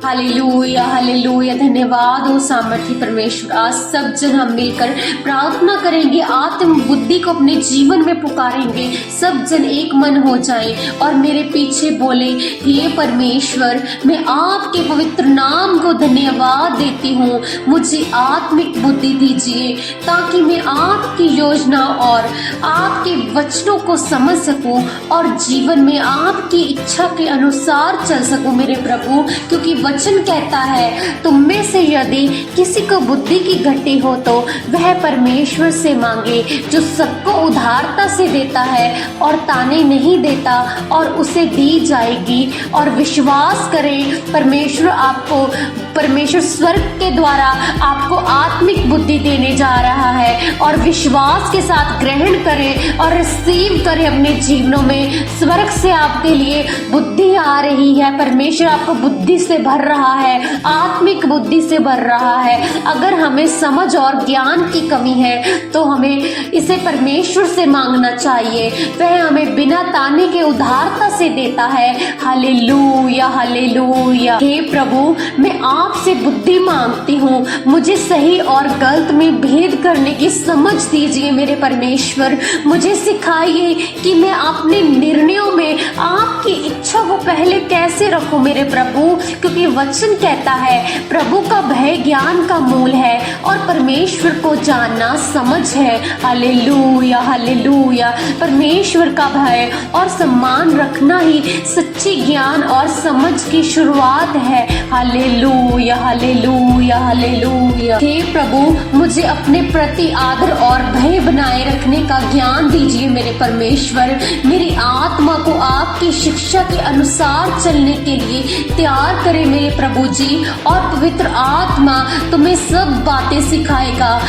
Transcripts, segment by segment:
Hallelujah hallelujah. धन्यवाद हो सामर्थी परमेश्वर। आज सब जन हम मिलकर प्रार्थना करेंगे, आत्म बुद्धि को अपने जीवन में पुकारेंगे। सब जन एक मन हो जाएं और मेरे पीछे बोले, हे परमेश्वर, मैं आपके पवित्र नाम को धन्यवाद देती हूँ। मुझे आत्मिक बुद्धि दीजिए ताकि मैं आपकी योजना और आपके वचनों को समझ सकूं और जीवन में आपकी इच्छा के अनुसार चल सकूं मेरे प्रभु। क्योंकि वचन कहता है, तुम में से यदि किसी को बुद्धि की घटी हो तो वह परमेश्वर से मांगे, जो सबको उदारता से देता है और ताने नहीं देता, और उसे दी जाएगी। और विश्वास करें, परमेश्वर स्वर्ग के द्वारा आपको आत्मिक बुद्धि देने जा रहा है। और विश्वास के साथ ग्रहण करें और रिसीव करें अपने जीवनों में। स्वर्ग से आपके लिए बुद्धि आ रही है। परमेश्वर आपको बुद्धि से भर रहा है, आत्मिक बुद्धि से भर रहा है। अगर हमें समझ और ज्ञान की कमी है तो हमें इसे परमेश्वर से मांगना चाहिए। वह हमें बिना ताने के उदारता से देता है। Hallelujah hallelujah. हे प्रभु, मैं आपसे बुद्धि मांगती हूँ। मुझे सही और गलत में भेद करने की समझ दीजिए मेरे परमेश्वर। मुझे सिखाइए कि मैं अपने निर्णयों में आपकी इच्छा को पहले कैसे रखूं मेरे प्रभु। क्योंकि वचन कहता है, प्रभु का भय ज्ञान का मूल है और परमेश्वर को जानना समझ है। Hallelujah hallelujah. परमेश्वर का भय और सम्मान रखना ही सच्ची ज्ञान और समझ की शुरुआत है। Hallelujah hallelujah hallelujah. हे प्रभु, मुझे अपने प्रति आदर और भय बनाए रखने का ज्ञान दीजिए मेरे परमेश्वर। मेरी आत्मा को आपकी शिक्षा के अनुसार चलने के लिए तैयार करे मेरे प्रभु जी। और पवित्र आत्मा तुम्हें सब बातें सिखाएगा।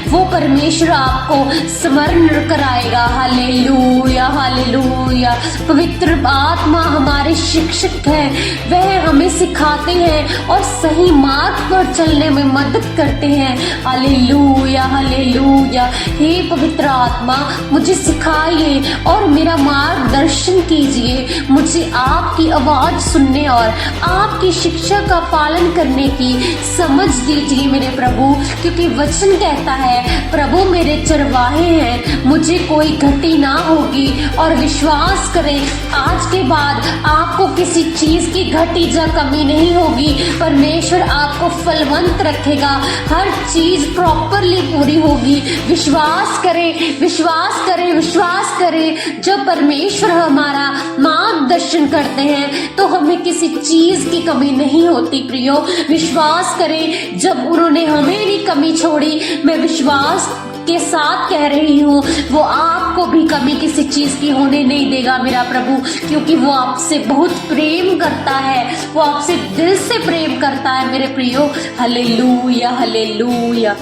वो परमेश्वर आपको स्मरण कराएगा। Hallelujah hallelujah. पवित्र आत्मा हमारे शिक्षक है। वह हमें सिखाते हैं और सही मार्ग पर चलने में मदद करते हैं। Hallelujah hallelujah. हे पवित्र आत्मा, मुझे सिखाइए और मेरा मार्गदर्शन कीजिए। मुझे आपकी आवाज सुनने और आपकी शिक्षा का पालन करने की समझ दीजिए मेरे प्रभु। क्योंकि वचन कहता है, प्रभु मेरे चरवाहे हैं, मुझे कोई घटी ना होगी। और विश्वास करें, आज के बाद आपको किसी चीज की घटी या कमी नहीं होगी। परमेश्वर आपको फलवंत रखेगा, हर चीज प्रॉपरली पूरी होगी। विश्वास करें विश्वास करें विश्वास करें। जब परमेश्वर हमारा मार्गदर्शन करते हैं तो हमें किसी चीज की कमी नहीं होती प्रियो। विश्वास करें, जब उन्होंने हमें नहीं कमी छोड़ी, मैं विश्वास के साथ कह रही हूँ, वो आपको भी कमी किसी चीज की होने नहीं देगा मेरा प्रभु। क्योंकि वो आपसे बहुत प्रेम करता है, वो आपसे दिल से प्रेम करता है मेरे प्रियो। Hallelujah hallelujah.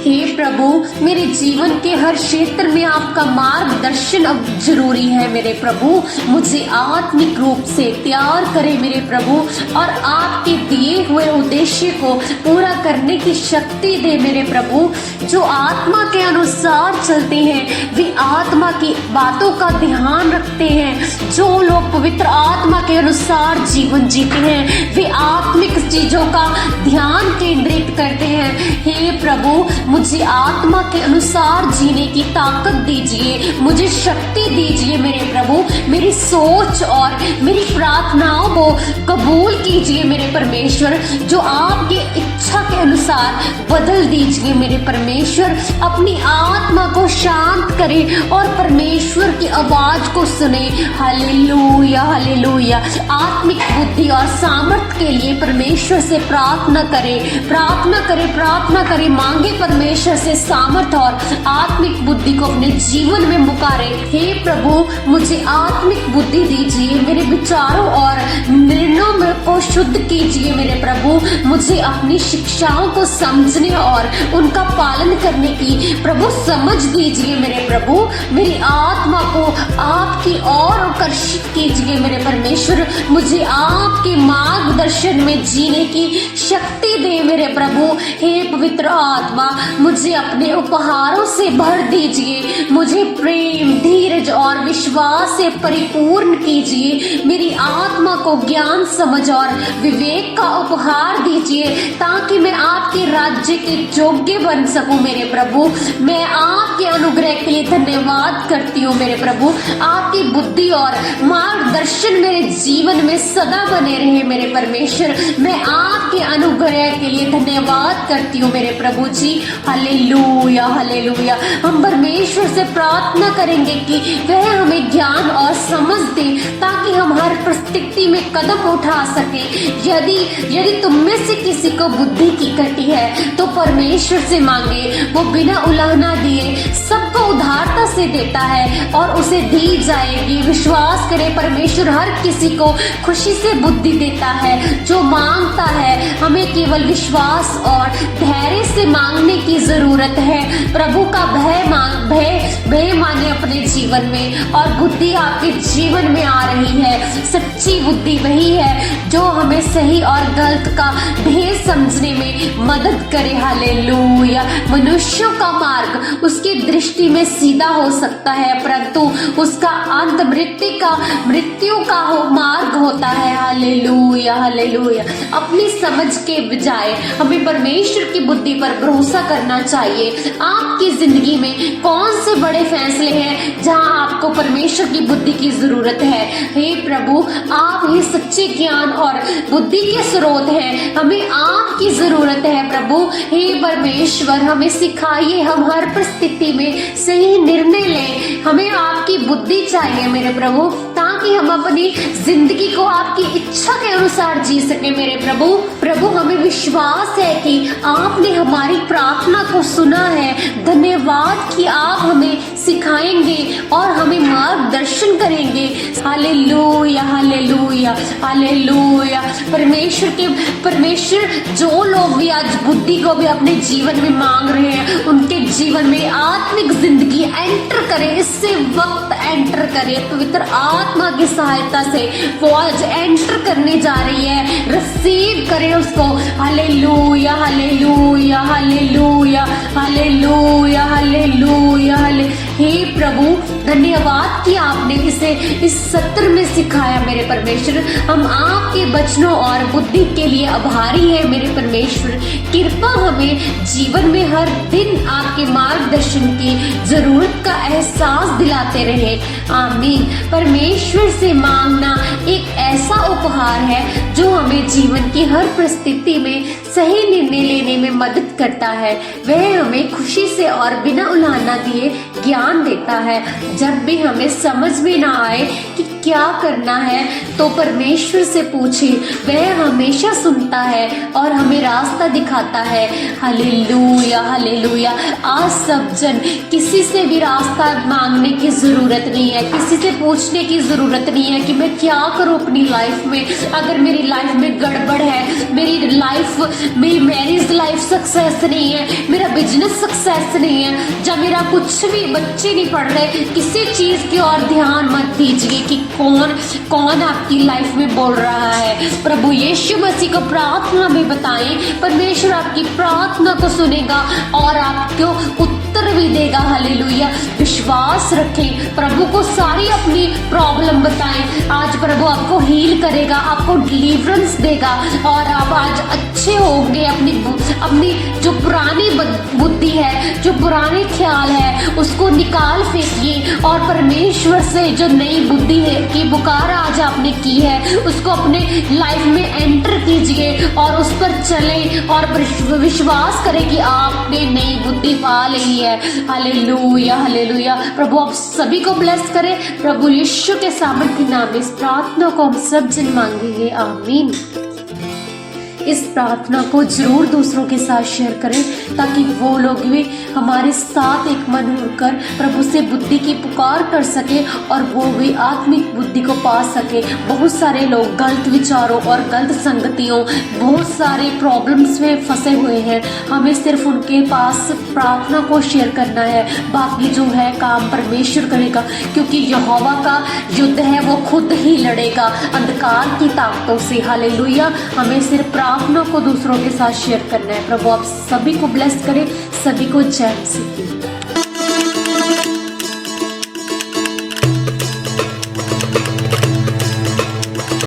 हे प्रभु, मेरे जीवन के हर क्षेत्र में आपका मार्गदर्शन अब जरूरी है मेरे प्रभु। मुझे आत्मिक रूप से तैयार करें मेरे प्रभु और आपके दिए हुए उद्देश्य को पूरा करने की शक्ति दे मेरे प्रभु। जो आत्मा के अनुसार चलते हैं वे आत्मा की बातों का ध्यान रखते हैं। जो लोग पवित्र आत्मा के अनुसार जीवन जीते हैं वे आत्मिक चीजों का ध्यान केंद्रित करते हैं। हे प्रभु, मुझे आत्मा के अनुसार जीने की ताकत दीजिए, मुझे शक्ति दीजिए मेरे प्रभु। मेरी सोच और मेरी प्रार्थनाओं को कबूल कीजिए मेरे परमेश्वर। जो आपकी इच्छा के अनुसार बदल दीजिए मेरे परमेश्वर। अपनी आत्मा को शांत करें और परमेश्वर की आवाज को सुने। Hallelujah hallelujah. आत्मिक बुद्धि और सामर्थ के लिए परमेश्वर से प्रार्थना करें प्रार्थना करें प्रार्थना करें। मांगे परमेश्वर से सामर्थ और आत्मिक बुद्धि को अपने जीवन में मुकारे। हे प्रभु, मुझे आत्मिक बुद्धि दीजिए। मेरे विचारों और निर्णयों में को शुद्ध कीजिए मेरे प्रभु। मुझे अपनी शिक्षाओं को समझने और उनका पालन करने की प्रभु समझ दीजिए मेरे प्रभु। मेरी आत्मा को आपकी ओर आकर्षित कीजिए मेरे परमेश्वर। मुझे आपके मार्गदर्शन में जीने की शक्ति दे मेरे प्रभु। हे पवित्र आत्मा, मुझे अपने उपहारों से भर दीजिए, मुझे प्रेम, धीरज और विश्वास से परिपूर्ण कीजिए। मेरी आत्मा को ज्ञान, समझ और विवेक का उपहार दीजिए ताकि मैं आपके राज्य के योग्य बन सकूं मेरे प्रभु। मैं आपके अनुग्रह के लिए धन्यवाद करती हूँ मेरे प्रभु। आपकी बुद्धि और मार्गदर्शन मेरे जीवन में सदा बने रहे मेरे परमेश्वर। मैं आपके अनुग्रह के लिए धन्यवाद करती हूँ मेरे प्रभु जी। Hallelujah, hallelujah. हम परमेश्वर से प्रार्थना करेंगे कि वह हमें ज्ञान और समझ दे ताकि हम हर परिस्थिति में कदम उठा सके। यदि तुम में से किसी को बुद्धि की कटी है तो परमेश्वर से मांगे, वो बिना उलाहना दिए सबको उदारता से देता है और उसे दी जाएगी। विश्वास करे, परमेश्वर हर किसी को खुशी से बुद्धि देता है जो मांगता है। हमें केवल विश्वास और धैर्य से मांगने की जरूरत है। प्रभु का भय माने अपने जीवन में और बुद्धि आपके जीवन में आ रही है। सच्ची बुद्धि वही है जो हमें सही और गलत का भेद समझने में मदद करे। हालेलुया। मनुष्यों का मार्ग उसकी दृष्टि में सीधा हो सकता है परंतु उसका अंत मृत्यु का मार्ग होता है। Hallelujah, hallelujah. अपनी समझ के बजाय हमें परमेश्वर की बुद्धि पर भरोसा करना चाहिए। आपकी जिंदगी में कौन से बड़े फैसले हैं जहां आपको परमेश्वर की बुद्धि की जरूरत है? हे प्रभु, आप ही सच्चे ज्ञान और बुद्धि के स्रोत हैं। हमें आपकी जरूरत है प्रभु। हे परमेश्वर, हमें सिखाइए हम हर परिस्थिति में सही निर्णय लें। हमें आपकी बुद्धि चाहिए मेरे प्रभु ताकि हम अपनी जिंदगी को आपकी इच्छा के अनुसार जी सके मेरे प्रभु। प्रभु, हमें विश्वास है कि आपने हमारी प्रार्थना को सुना है। धन्यवाद कि आप हमें सिखाएंगे और हमें मार्गदर्शन करेंगे। Hallelujah, hallelujah, hallelujah. परमेश्वर जो लोग भी आज बुद्धि को भी अपने जीवन में मांग रहे हैं उनके जीवन में आत्मिक जिंदगी एंटर करे। इससे वक्त एंटर करे पवित्र आत्मा की सहायता से वो आज एंटर करने जा रही है। रिसीव करे उसको। Hallelujah, hallelujah, hallelujah, hallelujah, hallelujah. हे प्रभु, धन्यवाद कि आपने इसे इस सत्र में सिखाया मेरे परमेश्वर। हम आपके वचनों और बुद्धि के लिए आभारी है मेरे परमेश्वर। कृपा हमें जीवन में हर दिन आपके मार्गदर्शन की जरूरत का एहसास दिलाते रहे। आमीन। परमेश्वर से मांगना एक ऐसा उपहार है जो हमें जीवन की हर परिस्थिति में सही निर्णय लेने में मदद करता है। वह हमें खुशी से और बिना उलाहना दिए ज्ञान देता है। जब भी हमें समझ में ना आए कि क्या करना है तो परमेश्वर से पूछे। वह हमेशा सुनता है और हमें रास्ता दिखाता है। Hallelujah, hallelujah. आज सब जन किसी से भी रास्ता मांगने की जरूरत नहीं है, किसी से पूछने की जरूरत नहीं है कि मैं क्या करूं अपनी लाइफ में। अगर मेरी लाइफ में गड़बड़ है, मेरी मैरिज लाइफ सक्सेस नहीं है, मेरा बिजनेस सक्सेस नहीं है, जब मेरा कुछ भी बच्चे नहीं पढ़ रहे, किसी चीज की ओर ध्यान मत दीजिए कि कौन आपकी लाइफ में बोल रहा है। प्रभु यीशु मसीह को प्रार्थना में बताएं। परमेश्वर आपकी प्रार्थना को सुनेगा और आपको उत्तर भी देगा। हालेलुया। विश्वास रखें, प्रभु को सारी अपनी प्रॉब्लम बताएं। आज प्रभु आपको हील करेगा, आपको डिलीवरेंस देगा और आप आज अच्छे होंगे। अपनी जो पुरानी बुद्धि है, जो पुराने ख्याल है, उसको निकाल फेंकिए और परमेश्वर से जो नई बुद्धि है की पुकार आज आपने की है उसको अपने लाइफ में एंटर कीजिए और उस पर चले और विश्वास करें कि आपने नई बुद्धि पा ली है। Hallelujah, hallelujah. प्रभु आप सभी को ब्लेस करें। प्रभु यीशु के सामर्थ्य नाम में इस प्रार्थना को हम सब जन मांगेंगे। आमीन। इस प्रार्थना को जरूर दूसरों के साथ शेयर करें ताकि वो लोग भी हमारे साथ एक मन होकर प्रभु से बुद्धि की पुकार कर सके और वो भी आत्मिक बुद्धि को पा सके। बहुत सारे लोग गलत विचारों और गलत संगतियों, बहुत सारे प्रॉब्लम्स में फंसे हुए हैं। हमें सिर्फ उनके पास प्रार्थना को शेयर करना है, बाकी जो है काम परमेश्वर करेगा क्योंकि यहोवा का युद्ध है वो खुद ही लड़ेगा अंधकार की ताकतों से। हालेलुया। हमें सिर्फ प्रार्थना को दूसरों के साथ शेयर करना है। प्रभु आप सभी को ब्लेस करें, सभी को जय मसीह की।